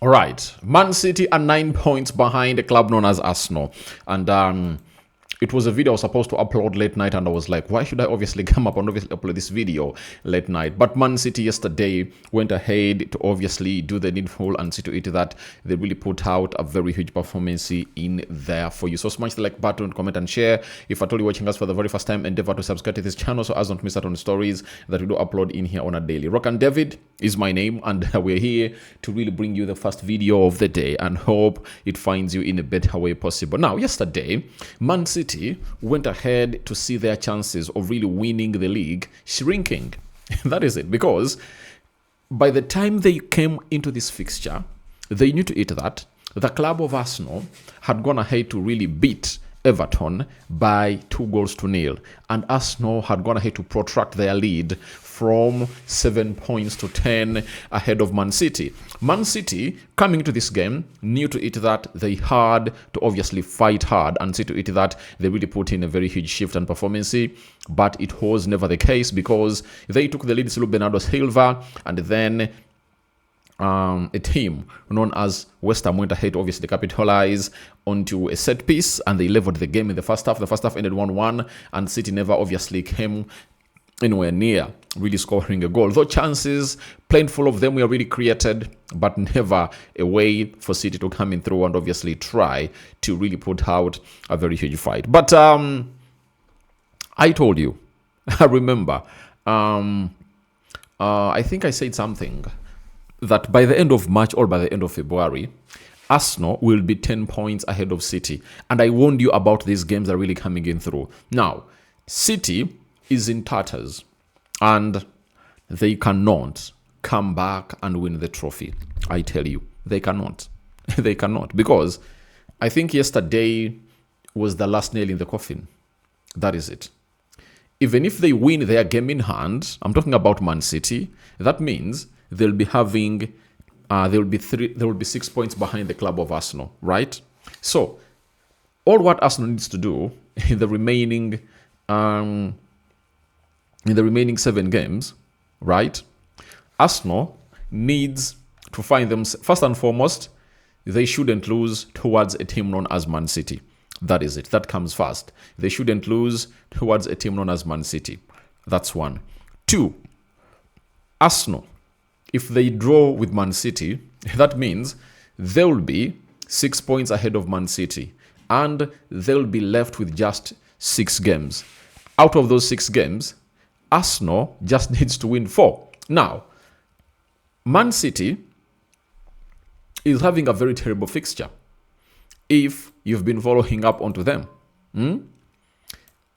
All right, Man City are 9 points behind a club known as Arsenal, and it was a video I was supposed to upload late night, and I was like, why should I obviously come up and obviously upload this video late night? But Man City yesterday went ahead to obviously do the needful and see to it that they really put out a very huge performance in there for you. So smash the like button, comment and share. If at all you're watching us for the very first time, endeavor to subscribe to this channel so as not miss out on stories that we do upload in here on a daily. Rokani David is my name, and we're here to really bring you the first video of the day and hope it finds you in a better way possible. Now, yesterday, Man City went ahead to see their chances of really winning the league shrinking. That is it, because by the time they came into this fixture, they knew to it that the club of Arsenal had gone ahead to really beat Everton by 2-0, and Arsenal had gone ahead to protract their lead from 7 points to 10 ahead of Man City. Man City, coming into this game, knew to it that they had to obviously fight hard and see to it that they really put in a very huge shift and performance, but it was never the case because they took the lead through Bernardo Silva, and then a team known as West Ham went ahead to obviously capitalize onto a set piece, and they leveled the game in the first half. The first half ended 1-1, and City never obviously came anywhere near really scoring a goal. Though chances, plentiful of them, were really created, but never a way for City to come in through and obviously try to really put out a very huge fight. But I told you, I remember, I think I said something that by the end of March or by the end of February, Arsenal will be 10 points ahead of City. And I warned you about these games that are really coming in through. Now, City is in tatters, and they cannot come back and win the trophy. I tell you, they cannot. They cannot, because I think yesterday was the last nail in the coffin. That is it. Even if they win their game in hand, I'm talking about Man City, that means they'll be having, there will be 6 points behind the club of Arsenal, right? So, all what Arsenal needs to do in the remaining 7 games, right? Arsenal needs to find them, first and foremost, they shouldn't lose towards a team known as Man City. That is it. That comes first. They shouldn't lose towards a team known as Man City. That's 1. 2, Arsenal, if they draw with Man City, that means they'll be 6 points ahead of Man City, and they'll be left with just 6 games. Out of those 6 games, Arsenal just needs to win 4. Now, Man City is having a very terrible fixture if you've been following up onto them.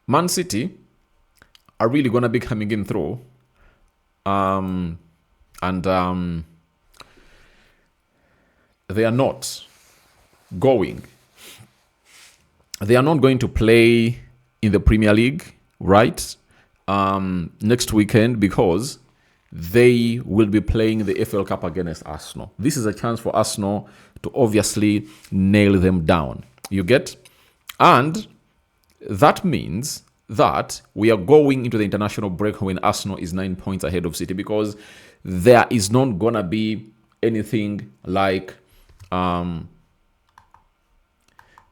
Man City are really going to be coming in through, and they are not going to play in the Premier League, right, next weekend, because they will be playing the FL Cup against Arsenal. This is a chance for Arsenal to obviously nail them down. You get? And that means that we are going into the international break when Arsenal is 9 points ahead of City, because there is not gonna be anything like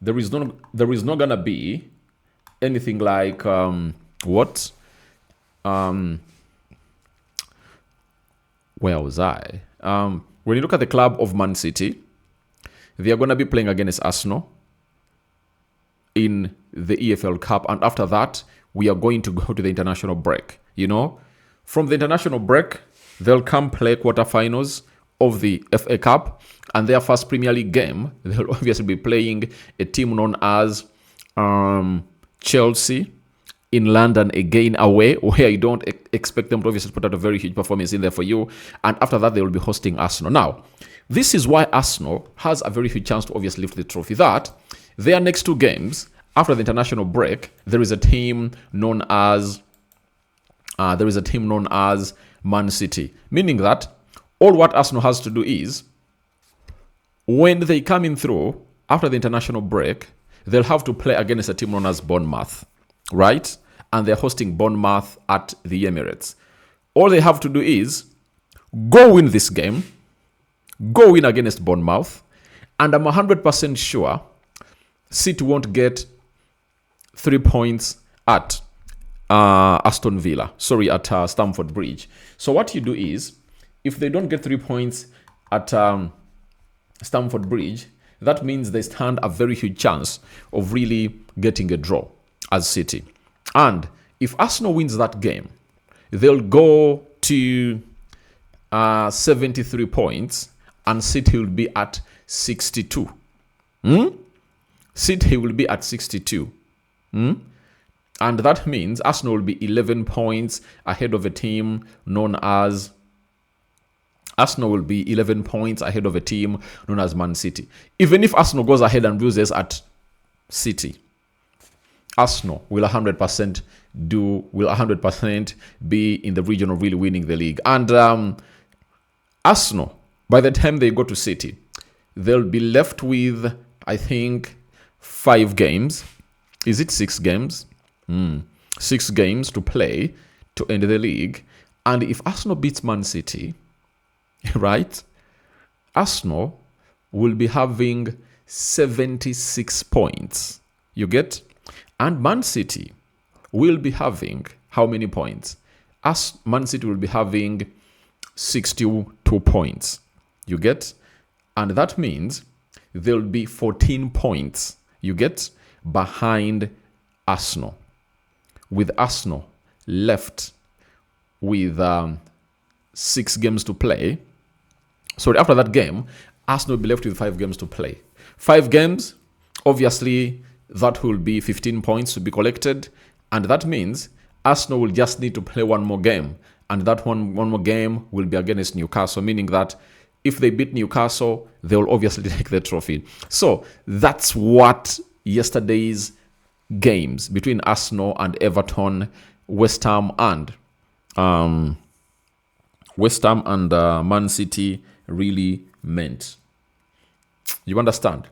there is not gonna be anything like where was I? When you look at the club of Man City, they are gonna be playing against Arsenal in the EFL Cup, and after that we are going to go to the international break. You know, from the international break, they'll come play quarterfinals of the FA Cup, and their first Premier League game, they'll obviously be playing a team known as Chelsea in London, again away, where I don't expect them to obviously put out a very huge performance in there for you. And after that, they will be hosting Arsenal. Now, this is why Arsenal has a very huge chance to obviously lift the trophy. That their next 2 games after the international break, there is a team known as Man City, meaning that all what Arsenal has to do is, when they come in through after the international break, they'll have to play against a team known as Bournemouth, right? And they're hosting Bournemouth at the Emirates. All they have to do is go win this game, go in against Bournemouth, and I'm 100% sure City won't get 3 points at Aston Villa. Sorry, at Stamford Bridge. So what you do is, if they don't get 3 points at Stamford Bridge, that means they stand a very huge chance of really getting a draw as City. And if Arsenal wins that game, they'll go to 73 points, and City will be at 62. City will be at 62. And that means Arsenal will be 11 points ahead of a team known as... Arsenal will be 11 points ahead of a team known as Man City. Even if Arsenal goes ahead and loses at City, Arsenal will 100% be in the region of really winning the league. And Arsenal, by the time they go to City, they'll be left with, I think, 5 games. Is it 6 games? 6 games to play to end the league. And if Arsenal beats Man City, right, Arsenal will be having 76 points. You get? And Man City will be having how many points? Man City will be having 62 points. You get? And that means there'll be 14 points. You get? Behind Arsenal. With Arsenal left with 6 games to play. So after that game, Arsenal will be left with 5 games to play. 5 games, obviously, that will be 15 points to be collected. And that means Arsenal will just need to play one more game. And that one more game will be against Newcastle, meaning that if they beat Newcastle, they will obviously take the trophy. So that's what yesterday's games between Arsenal and Everton, West Ham and Man City really meant. You understand?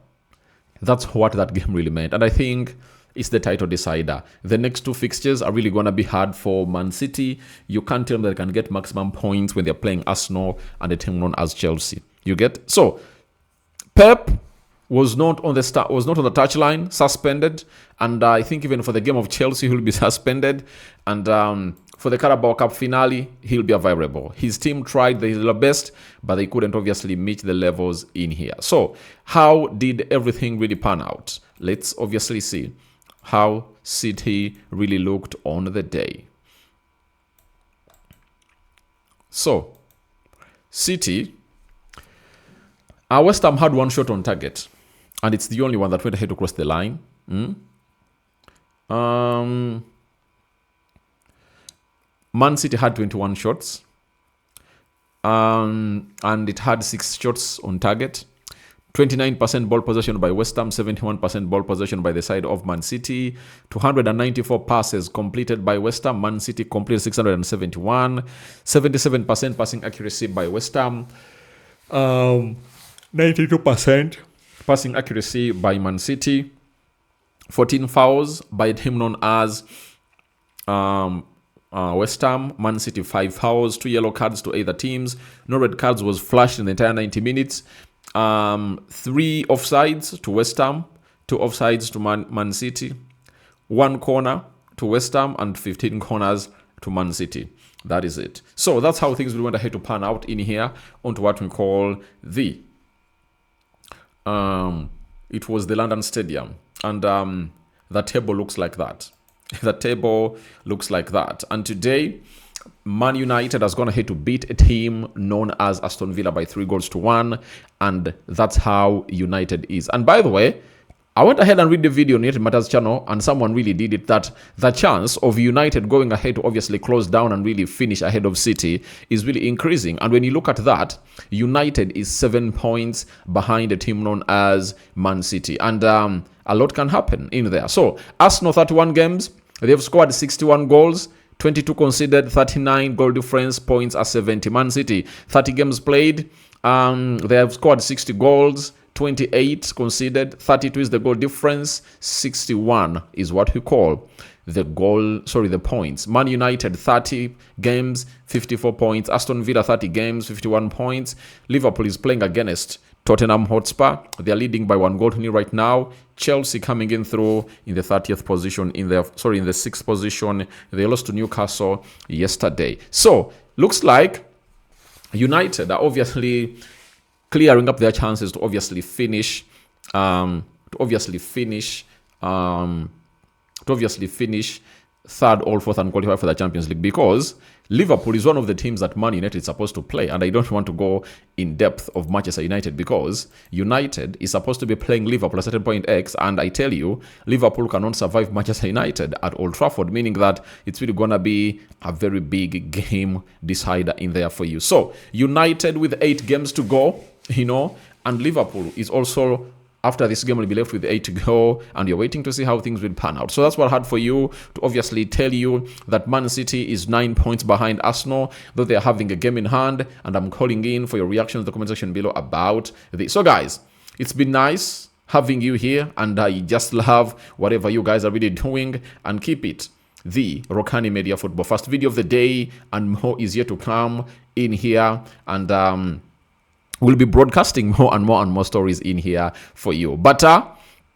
That's what that game really meant. And I think it's the title decider. The next 2 fixtures are really going to be hard for Man City. You can't tell them they can get maximum points when they're playing Arsenal and a team known as Chelsea. You get? So, Pep was not on the touchline, suspended. And I think even for the game of Chelsea, he'll be suspended. And for the Carabao Cup finale, he'll be available. His team tried their best, but they couldn't obviously meet the levels in here. So how did everything really pan out? Let's obviously see how City really looked on the day. So, City, West Ham had 1 shot on target, and it's the only one that went ahead to cross the line. Man City had 21 shots, and it had 6 shots on target. 29% ball possession by West Ham, 71% ball possession by the side of Man City. 294 passes completed by West Ham. Man City completed 671. 77% passing accuracy by West Ham. 92% passing accuracy by Man City. 14 fouls by a team known as West Ham. Man City 5 fouls, 2 yellow cards to either teams. No red cards was flashed in the entire 90 minutes. 3 offsides to West Ham, 2 offsides to Man City, 1 corner to West Ham, and 15 corners to Man City. That is it. So that's how things will went ahead to pan out in here onto what we call the it was the London Stadium, and the table looks like that. The table looks like that. And today, Man United has gone ahead to beat a team known as Aston Villa by 3-1, and that's how United is. And by the way, I went ahead and read the video on United Matters channel, and someone really did it, that the chance of United going ahead to obviously close down and really finish ahead of City is really increasing. And when you look at that, United is 7 points behind a team known as Man City. And a lot can happen in there. So, Arsenal 31 games, they've scored 61 goals, 22 conceded, 39 goal difference, points are 70. Man City, 30 games played, they have scored 60 goals, 28 conceded, 32 is the goal difference, 61 is what we call the points. Man United 30 games, 54 points. Aston Villa 30 games, 51 points. Liverpool is playing against Tottenham Hotspur. They are leading by 1-0 right now. Chelsea coming in through in the 30th position, in the 6th position. They lost to Newcastle yesterday. So looks like United are obviously clearing up their chances to obviously finish third or fourth and qualify for the Champions League, because Liverpool is one of the teams that Man United is supposed to play. And I don't want to go in depth of Manchester United, because United is supposed to be playing Liverpool at a certain point X, and I tell you, Liverpool cannot survive Manchester United at Old Trafford, meaning that it's really going to be a very big game decider in there for you. So United with 8 games to go, and Liverpool is also, after this game, will be left with 8 to go, and you're waiting to see how things will pan out. So that's what I had for you, to obviously tell you that Man City is 9 points behind Arsenal, though they're having a game in hand, and I'm calling in for your reactions in the comment section below about this. So guys, it's been nice having you here, and I just love whatever you guys are really doing, and keep it the Rokani Media Football. First video of the day, and more is yet to come in here, and we'll be broadcasting more and more stories in here for you. But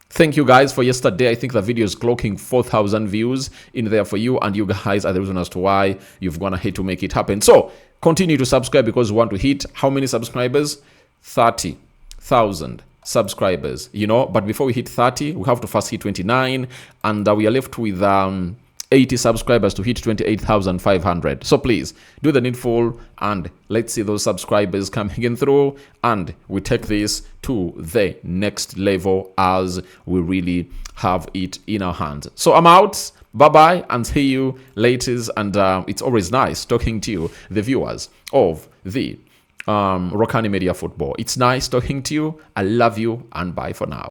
thank you guys for yesterday. I think the video is clocking 4,000 views in there for you, and you guys are the reason as to why you've gone ahead to make it happen. So continue to subscribe, because we want to hit how many subscribers? 30,000 subscribers, but before we hit 30, we have to first hit 29, and we are left with 80 subscribers to hit 28,500. So please do the needful, and let's see those subscribers coming in through, and we take this to the next level as we really have it in our hands. So I'm out. Bye-bye, and see you later. And it's always nice talking to you, the viewers of the Rokani Media Football. It's nice talking to you. I love you, and bye for now.